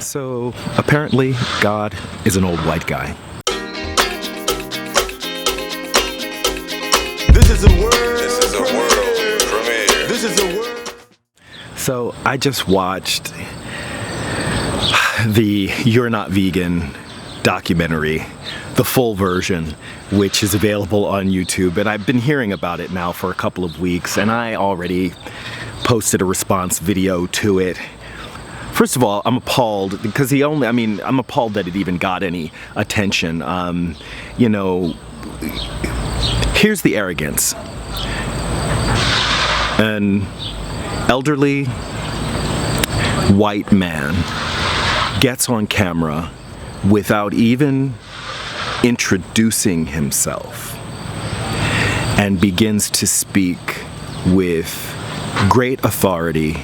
So, apparently, God is an old white guy. This is a world premiere. This is a world. So, I just watched the You're Not Vegan documentary, the full version, which is available on YouTube, and I've been hearing about it now for a couple of weeks, and I already posted a response video to it. First of all, I'm appalled because I'm appalled that it even got any attention. Here's the arrogance. An elderly white man gets on camera without even introducing himself and begins to speak with great authority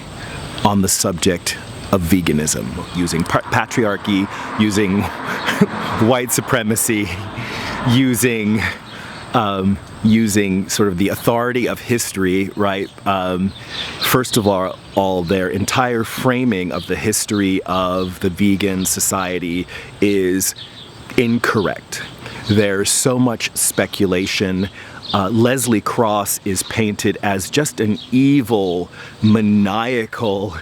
on the subject of veganism, using patriarchy, using white supremacy, using sort of the authority of history, right? First of all, their entire framing of the history of the vegan society is incorrect. There's so much speculation. Leslie Cross is painted as just an evil, maniacal,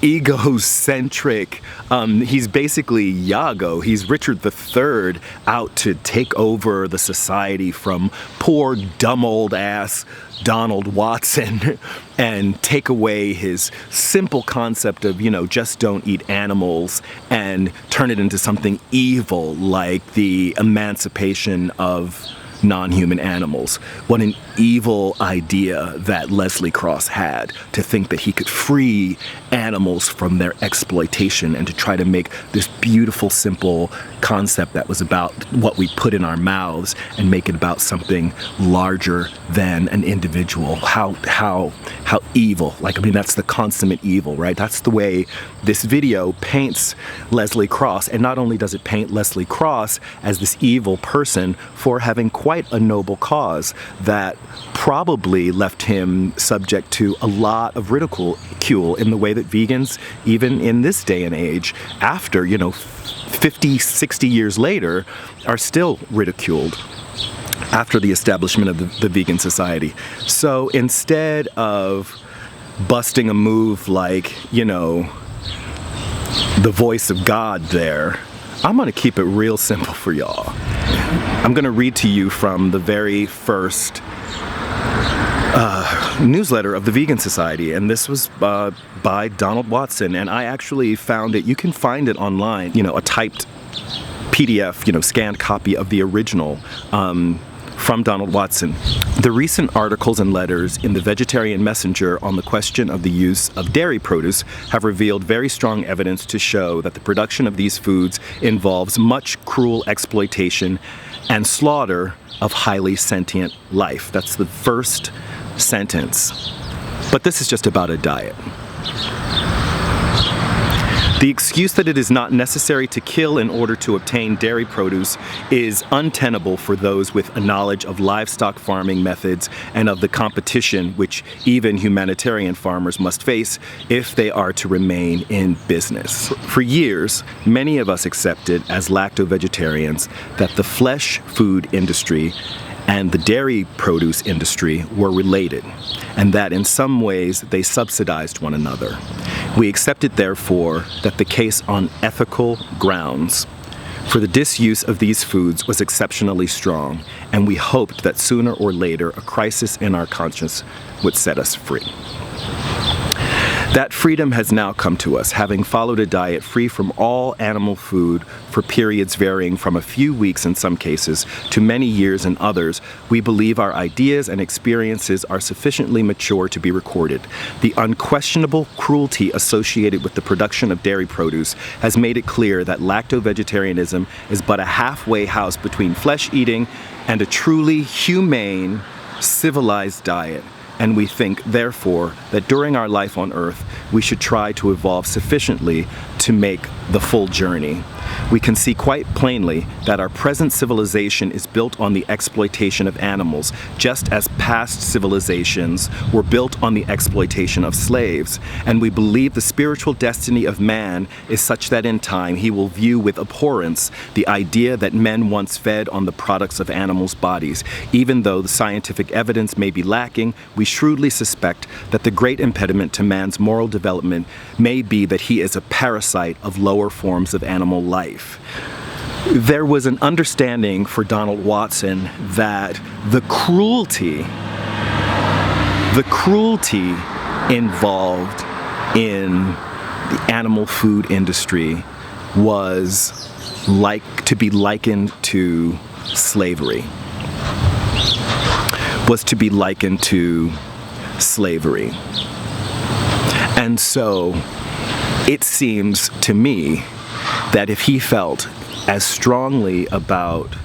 egocentric, he's basically Iago, he's Richard III out to take over the society from poor dumb old ass Donald Watson and take away his simple concept of, just don't eat animals and turn it into something evil like the emancipation of non-human animals. What an evil idea that Leslie Cross had, to think that he could free animals from their exploitation and to try to make this beautiful, simple concept that was about what we put in our mouths and make it about something larger than an individual. How evil. That's the consummate evil, right? That's the way this video paints Leslie Cross. And not only does it paint Leslie Cross as this evil person for having quite a noble cause that probably left him subject to a lot of ridicule in the way that vegans, even in this day and age, after, 50, 60 years later, are still ridiculed after the establishment of the vegan society. So instead of busting a move like, the voice of God there, I'm going to keep it real simple for y'all. I'm going to read to you from the very first newsletter of the Vegan Society, and this was by Donald Watson, and I actually found it. You can find it online, a typed PDF, scanned copy of the original from Donald Watson. The recent articles and letters in the Vegetarian Messenger on the question of the use of dairy produce have revealed very strong evidence to show that the production of these foods involves much cruel exploitation and slaughter of highly sentient life. That's the first sentence. But this is just about a diet. The excuse that it is not necessary to kill in order to obtain dairy produce is untenable for those with a knowledge of livestock farming methods and of the competition which even humanitarian farmers must face if they are to remain in business. For years, many of us accepted as lacto-vegetarians that the flesh food industry and the dairy produce industry were related, and that in some ways they subsidized one another. We accepted, therefore, that the case on ethical grounds for the disuse of these foods was exceptionally strong, and we hoped that sooner or later a crisis in our conscience would set us free. That freedom has now come to us, having followed a diet free from all animal food for periods varying from a few weeks in some cases to many years in others. We believe our ideas and experiences are sufficiently mature to be recorded. The unquestionable cruelty associated with the production of dairy produce has made it clear that lacto-vegetarianism is but a halfway house between flesh eating and a truly humane, civilized diet. And we think, therefore, that during our life on Earth, we should try to evolve sufficiently to make the full journey. we can see quite plainly that our present civilization is built on the exploitation of animals, just as past civilizations were built on the exploitation of slaves. And we believe the spiritual destiny of man is such that in time he will view with abhorrence the idea that men once fed on the products of animals' bodies. Even though the scientific evidence may be lacking, we shrewdly suspect that the great impediment to man's moral development may be that he is a parasite of lower forms of animal life. There was an understanding for Donald Watson that the cruelty involved in the animal food industry was to be likened to slavery. And so it seems to me that if he felt as strongly about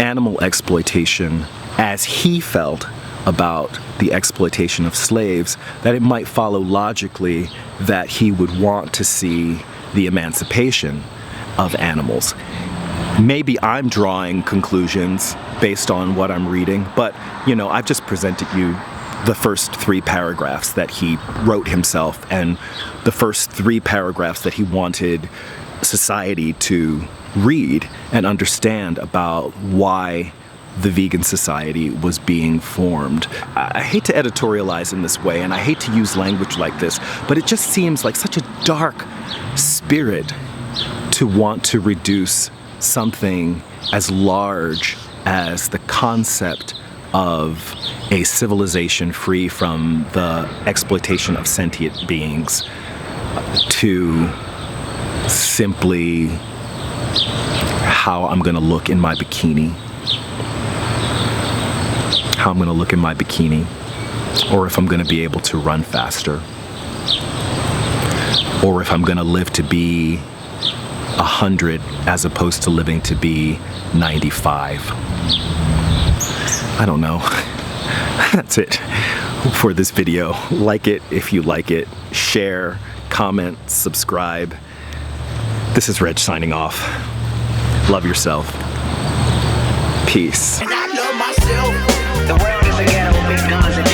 animal exploitation as he felt about the exploitation of slaves, that it might follow logically that he would want to see the emancipation of animals. Maybe I'm drawing conclusions based on what I'm reading, but I've just presented you the first 3 paragraphs that he wrote himself and the first 3 paragraphs that he wanted society to read and understand about why the vegan society was being formed. I hate to editorialize in this way, and I hate to use language like this, but it just seems like such a dark spirit to want to reduce something as large as the concept of a civilization free from the exploitation of sentient beings to simply how I'm going to look in my bikini. Or if I'm going to be able to run faster. Or if I'm going to live to be 100 as opposed to living to be 95. I don't know. That's it for this video. Like it if you like it. Share, comment, subscribe. This is Reg signing off. Love yourself. Peace. And I love myself. The world is a ghetto with guns and